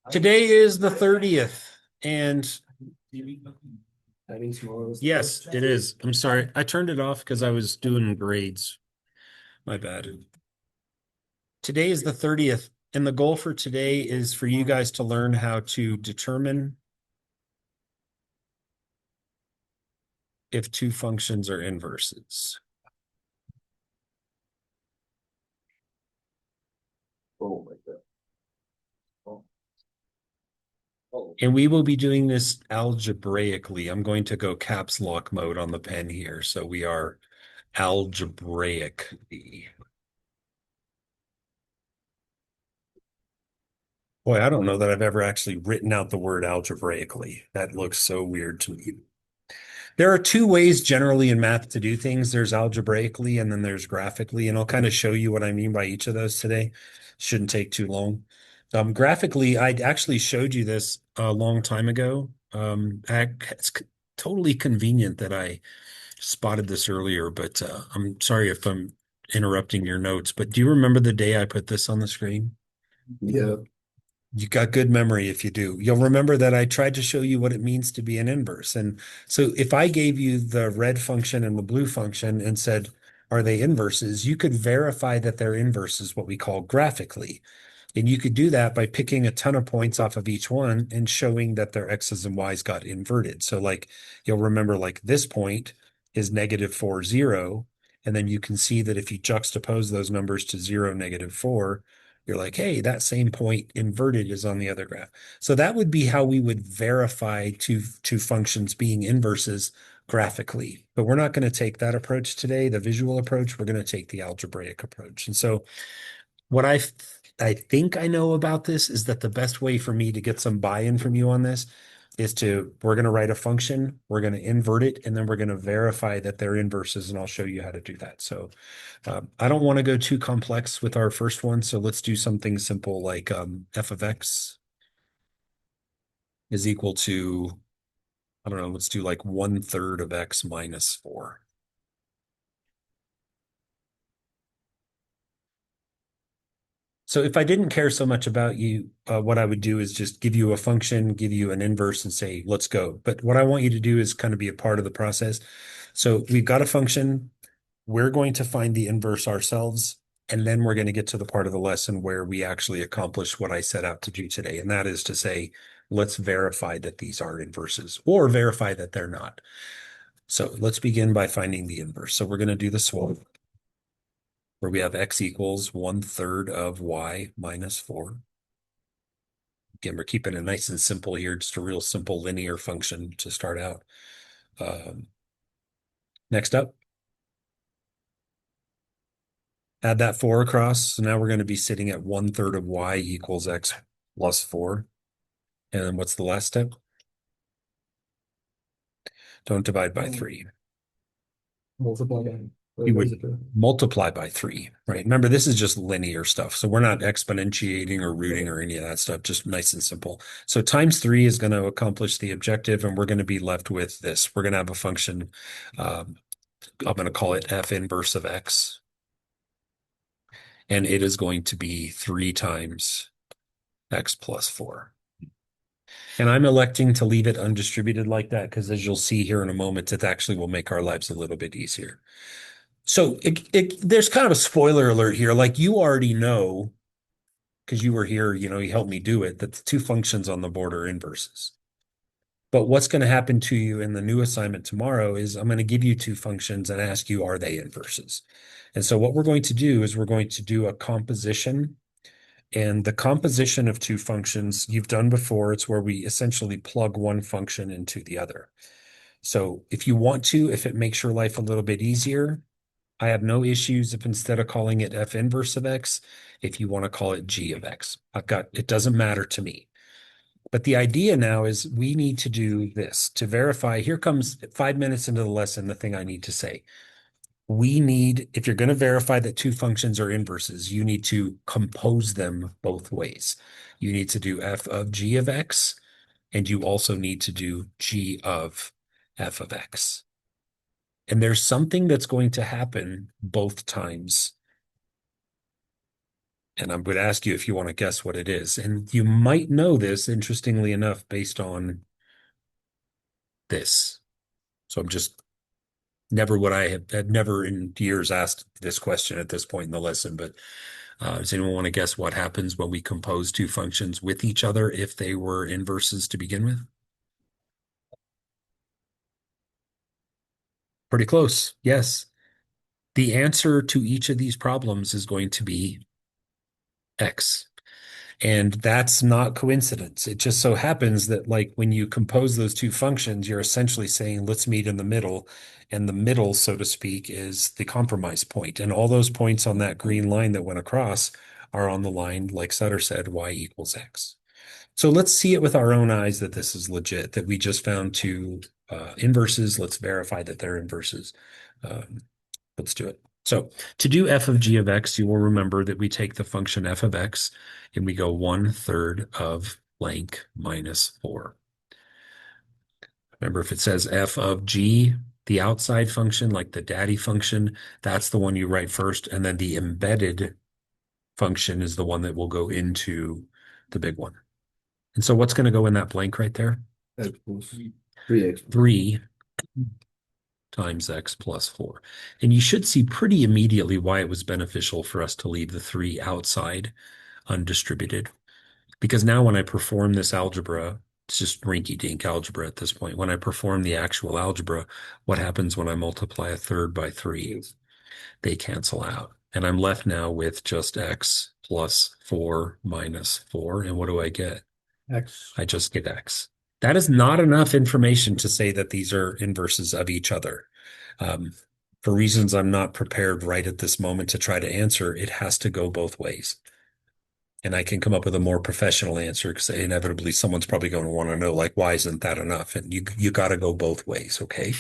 Today is the 30th, and yes, it is. I'm sorry. I turned it off because I was doing grades. My bad. Today is the 30th, and the goal for today is for you guys to learn how to determine if two functions are inverses. Oh my God. And we will be doing this algebraically. I'm going to go caps lock mode on the pen here. So we are algebraically. Boy, I don't know that I've ever actually written out the word algebraically. That looks so weird to me. There are two ways generally in math to do things. There's algebraically and then there's graphically, and I'll kind of show you what I mean by each of those today. Shouldn't take too long. Graphically, I actually showed you this a long time ago. It's totally convenient that I spotted this earlier, but I'm sorry if I'm interrupting your notes, but do you remember the day I put this on the screen? Yeah. You got good memory if you do. You'll remember that I tried to show you what it means to be an inverse. And so if I gave you the red function and the blue function and said, are they inverses? You could verify that they're inverses, what we call graphically. And you could do that by picking a ton of points off of each one and showing that their X's and Y's got inverted. So like you'll remember like this point is -4, 0. And then you can see that if you juxtapose those numbers to 0, -4, you're like, hey, that same point inverted is on the other graph. So that would be how we would verify two functions being inverses graphically. But we're not going to take that approach today, the visual approach. We're going to take the algebraic approach. And so what I think I know about this is that the best way for me to get some buy-in from you on this is we're going to write a function, we're going to invert it, and then we're going to verify that they're inverses, and I'll show you how to do that. So I don't want to go too complex with our first one, so let's do something simple like f of x is equal to, I don't know, let's do like 1/3 of x minus 4. So if I didn't care so much about you, what I would do is just give you a function, give you an inverse and say, let's go. But what I want you to do is kind of be a part of the process. So we've got a function. We're going to find the inverse ourselves. And then we're going to get to the part of the lesson where we actually accomplish what I set out to do today. And that is to say, let's verify that these are inverses or verify that they're not. So let's begin by finding the inverse. So we're going to do the swap, where we have x equals 1/3 of y minus 4. Again, we're keeping it nice and simple here, just a real simple linear function to start out. Next up, add that 4 across. So now we're going to be sitting at 1/3 of y equals x plus 4. And then what's the last step? Don't divide by 3. Multiply. You would multiply by 3, right? Remember, this is just linear stuff. So we're not exponentiating or rooting or any of that stuff, just nice and simple. So times 3 is going to accomplish the objective, and we're going to be left with this. We're going to have a function. I'm going to call it f inverse of x. And it is going to be 3 times x plus 4. And I'm electing to leave it undistributed like that because, as you'll see here in a moment, it actually will make our lives a little bit easier. So there's kind of a spoiler alert here. Like you already know, because you were here, you helped me do it, that the two functions on the board are inverses. But what's going to happen to you in the new assignment tomorrow is I'm going to give you two functions and ask you, are they inverses? And so what we're going to do is we're going to do a composition. And the composition of two functions you've done before, it's where we essentially plug one function into the other. So if you want to, if it makes your life a little bit easier, I have no issues if instead of calling it f inverse of x, if you want to call it g of x. It doesn't matter to me. But the idea now is we need to do this to verify. Here comes 5 minutes into the lesson, the thing I need to say. If you're going to verify that two functions are inverses, you need to compose them both ways. You need to do f of g of x, and you also need to do g of f of x. And there's something that's going to happen both times. And I'm going to ask you if you want to guess what it is. And you might know this, interestingly enough, based on this. So I'm just never would I have had never in years asked this question at this point in the lesson, but does anyone want to guess what happens when we compose two functions with each other if they were inverses to begin with? Pretty close. Yes. The answer to each of these problems is going to be X. And that's not coincidence. It just so happens that, like, when you compose those two functions, you're essentially saying, let's meet in the middle. And the middle, so to speak, is the compromise point. And all those points on that green line that went across are on the line, like Sutter said, y equals X. So let's see it with our own eyes that this is legit, that we just found two inverses. Let's verify that they're inverses. Um, let's do it. So to do f of g of x, you will remember that we take the function f of x and we go 1/3 of blank minus 4. Remember, if it says f of g, the outside function, like the daddy function, that's the one you write first. And then the embedded function is the one that will go into the big one. And so what's going to go in that blank right there? X plus 3x. 3 times x plus 4. And you should see pretty immediately why it was beneficial for us to leave the 3 outside undistributed. Because now when I perform this algebra, it's just rinky-dink algebra at this point. When I perform the actual algebra, what happens when I multiply 1/3 by 3? They cancel out. And I'm left now with just x plus 4 minus 4. And what do I get? X. I just get x. That is not enough information to say that these are inverses of each other. For reasons I'm not prepared right at this moment to try to answer, it has to go both ways. And I can come up with a more professional answer because inevitably someone's probably going to want to know, like, why isn't that enough? And you got to go both ways, okay?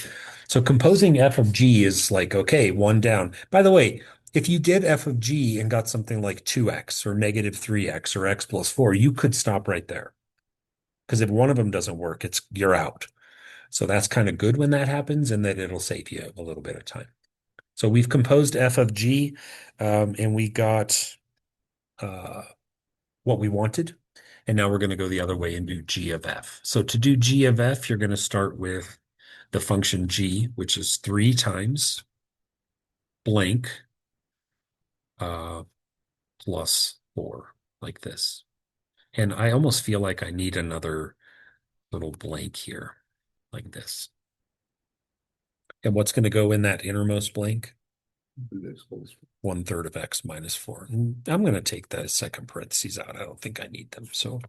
So composing f of g is like, okay, one down. By the way, if you did f of g and got something like 2x or negative 3x or x plus 4, you could stop right there. Because if one of them doesn't work, you're out. So that's kind of good when that happens, and that it'll save you a little bit of time. So we've composed f of g, and we got what we wanted. And now we're going to go the other way and do g of f. So to do g of f, you're going to start with the function g, which is 3 times blank plus 4, like this. And I almost feel like I need another little blank here, like this. And what's going to go in that innermost blank? 1/3 of x minus 4. And I'm going to take the second parentheses out. I don't think I need them. So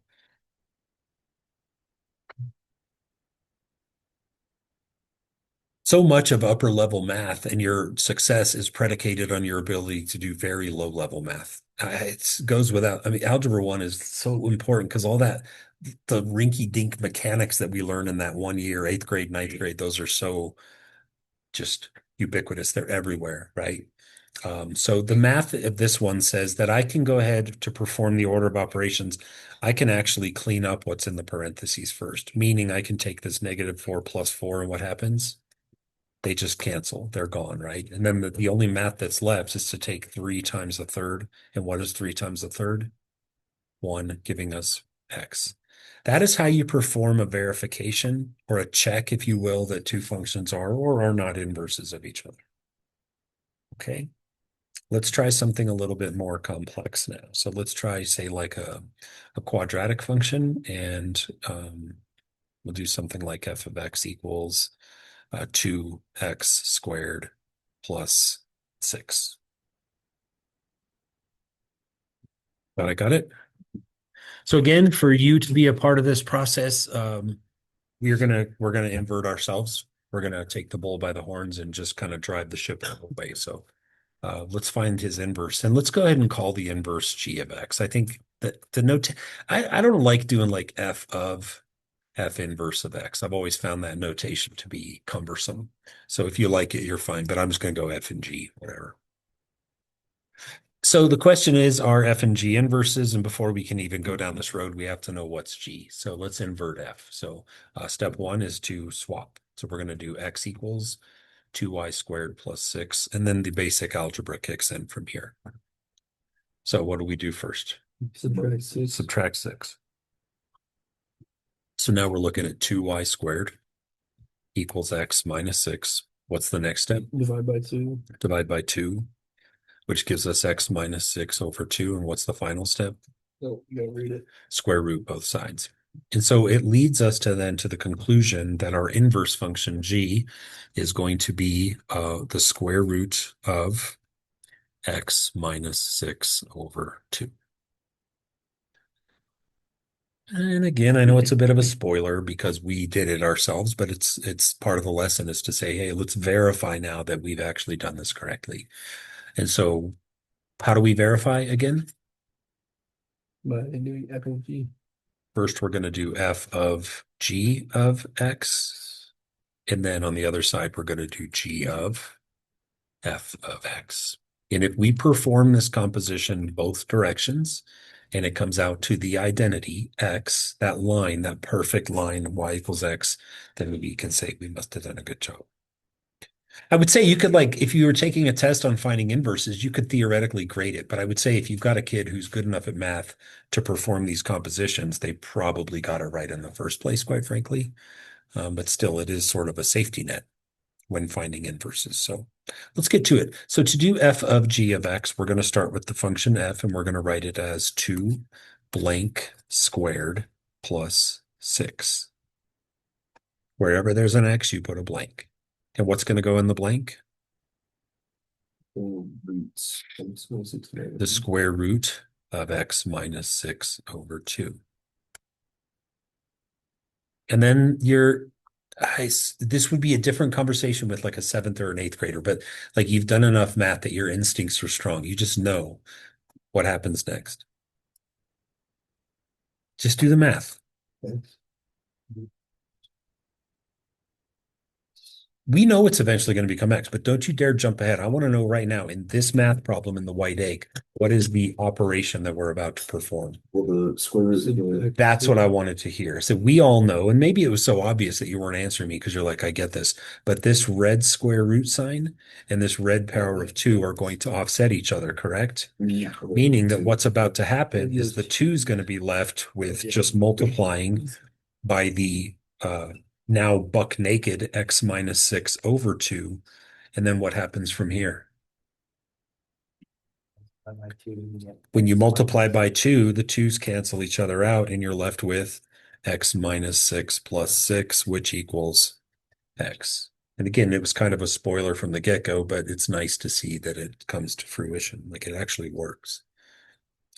much of upper level math and your success is predicated on your ability to do very low level math. It goes without, I mean, Algebra 1 is so important because all that, the rinky dink mechanics that we learn in that 1 year, 8th grade, 9th grade, those are so just ubiquitous. They're everywhere, right? So the math of this one says that I can go ahead to perform the order of operations. I can actually clean up what's in the parentheses first, meaning I can take this negative 4 plus 4 and what happens? They just cancel. They're gone, right? And then the only math that's left is to take 3 times 1/3. And what is 3 times 1/3? 1, giving us x. That is how you perform a verification or a check, if you will, that two functions are or are not inverses of each other. Okay. Let's try something a little bit more complex now. So let's try, say, like a quadratic function, and we'll do something like f of x equals 2x squared plus 6. But I got it. So again, for you to be a part of this process, we're gonna invert ourselves. We're gonna take the bull by the horns and just kind of drive the ship out of the way. So let's find his inverse, and let's go ahead and call the inverse g of x. I think that the note I don't like doing like f of f inverse of x. I've always found that notation to be cumbersome. So if you like it, you're fine. But I'm just going to go f and g, whatever. So the question is, are f and g inverses? And before we can even go down this road, we have to know what's g. So let's invert f. So step 1 is to swap. So we're going to do x equals 2y squared plus 6. And then the basic algebra kicks in from here. So what do we do first? Subtract 6. Subtract 6. So now we're looking at 2y squared equals x minus 6. What's the next step? Divide by 2. Divide by 2, which gives us x minus 6 over 2. And what's the final step? Oh, you gotta read it. Square root both sides. And so it leads us to the conclusion that our inverse function g is going to be the square root of x minus 6 over 2. And again, I know it's a bit of a spoiler because we did it ourselves, but it's part of the lesson is to say, hey, let's verify now that we've actually done this correctly. And so how do we verify again? By doing f of g. First, we're going to do f of g of x. And then on the other side, we're going to do g of f of x. And if we perform this composition both directions, and it comes out to the identity x, that line, that perfect line, y equals x, then we can say we must have done a good job. I would say you could, like, if you were taking a test on finding inverses, you could theoretically grade it. But I would say if you've got a kid who's good enough at math to perform these compositions, they probably got it right in the first place, quite frankly. But still, it is sort of a safety net when finding inverses. So let's get to it. So to do f of g of x, we're going to start with the function f, and we're going to write it as 2 blank squared plus 6. Wherever there's an x, you put a blank. And what's going to go in the blank? Roots. The square root of x minus 6 over 2. And then this would be a different conversation with like a 7th or an 8th grader, but like you've done enough math that your instincts are strong. You just know what happens next. Just do the math. Thanks. We know it's eventually going to become x, but don't you dare jump ahead. I want to know right now in this math problem in the white egg, what is the operation that we're about to perform? Well, the square root. That's what I wanted to hear. So we all know, and maybe it was so obvious that you weren't answering me because you're like, I get this, but this red square root sign and this red power of 2 are going to offset each other, correct? Yeah. Meaning that what's about to happen is the 2 is going to be left with just multiplying by the now buck naked x minus 6 over 2. And then what happens from here? When you multiply by 2, the 2's cancel each other out, and you're left with x minus 6 plus 6, which equals x. And again, it was kind of a spoiler from the get-go, but it's nice to see that it comes to fruition. Like it actually works.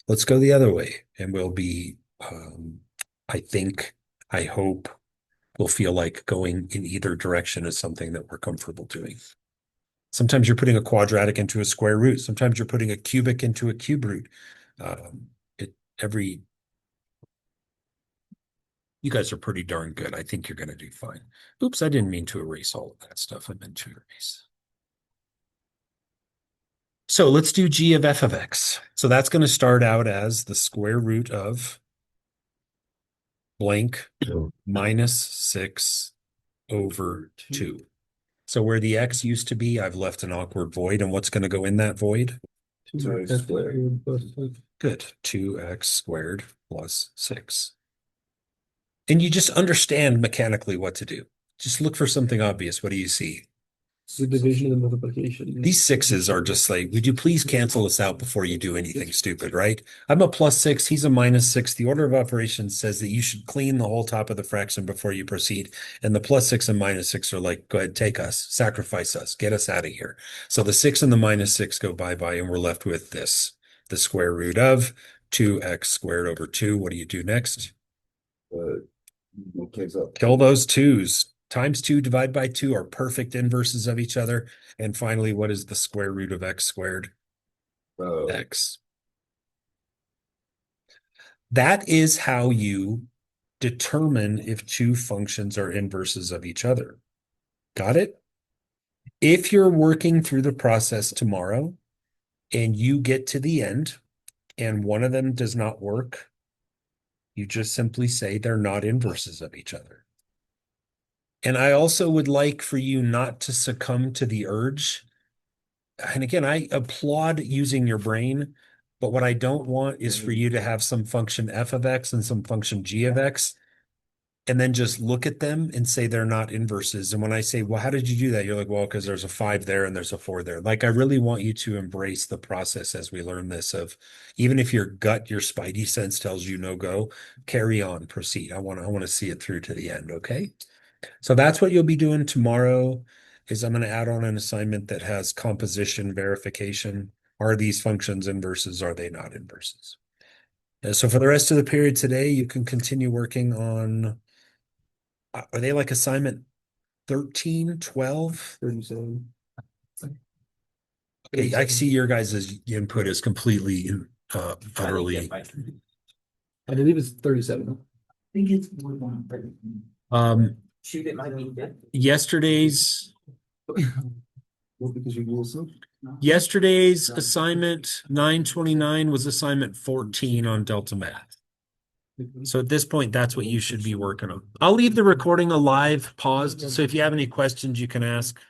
Let's go the other way, and we'll be, I hope, we'll feel like going in either direction is something that we're comfortable doing. Sometimes you're putting a quadratic into a square root. Sometimes you're putting a cubic into a cube root. You guys are pretty darn good. I think you're going to do fine. Oops, I didn't mean to erase all of that stuff. I meant to erase. So let's do g of f of x. So that's going to start out as the square root of blank minus 6 over 2. So where the x used to be, I've left an awkward void. And what's going to go in that void? 2x squared plus 6. Good. 2x squared plus 6. And you just understand mechanically what to do. Just look for something obvious. What do you see? It's the division and multiplication. These 6s are just like, would you please cancel this out before you do anything stupid, right? I'm a plus 6, he's a minus 6. The order of operations says that you should clean the whole top of the fraction before you proceed. And the plus 6 and minus 6 are like, go ahead, take us, sacrifice us, get us out of here. So the 6 and the minus 6 go bye-bye, and we're left with this, the square root of 2x squared over 2. What do you do next? Kill those 2's. Times 2 divided by 2 are perfect inverses of each other. And finally, what is the square root of x squared? X. That is how you determine if two functions are inverses of each other. Got it? If you're working through the process tomorrow and you get to the end and one of them does not work, you just simply say they're not inverses of each other. And I also would like for you not to succumb to the urge. And again, I applaud using your brain. But what I don't want is for you to have some function f of x and some function g of x, and then just look at them and say they're not inverses. And when I say, well, how did you do that? You're like, well, because there's a 5 there and there's a 4 there. Like, I really want you to embrace the process as we learn this of, even if your gut, your spidey sense tells you no go, carry on, proceed. I want to see it through to the end. Okay. So that's what you'll be doing tomorrow is I'm going to add on an assignment that has composition verification. Are these functions inverses? Are they not inverses? So for the rest of the period today, you can continue working on, are they like assignment 13, 12? 37. Okay, I see your guys' input is completely utterly. I believe it's 37. Think it's more than 30. Shoot, it might be 50. Yesterday's Well, because you Wilson. yesterday's assignment 929 was assignment 14 on Delta Math. So at this point, that's what you should be working on. I'll leave the recording alive, paused. So if you have any questions, you can ask.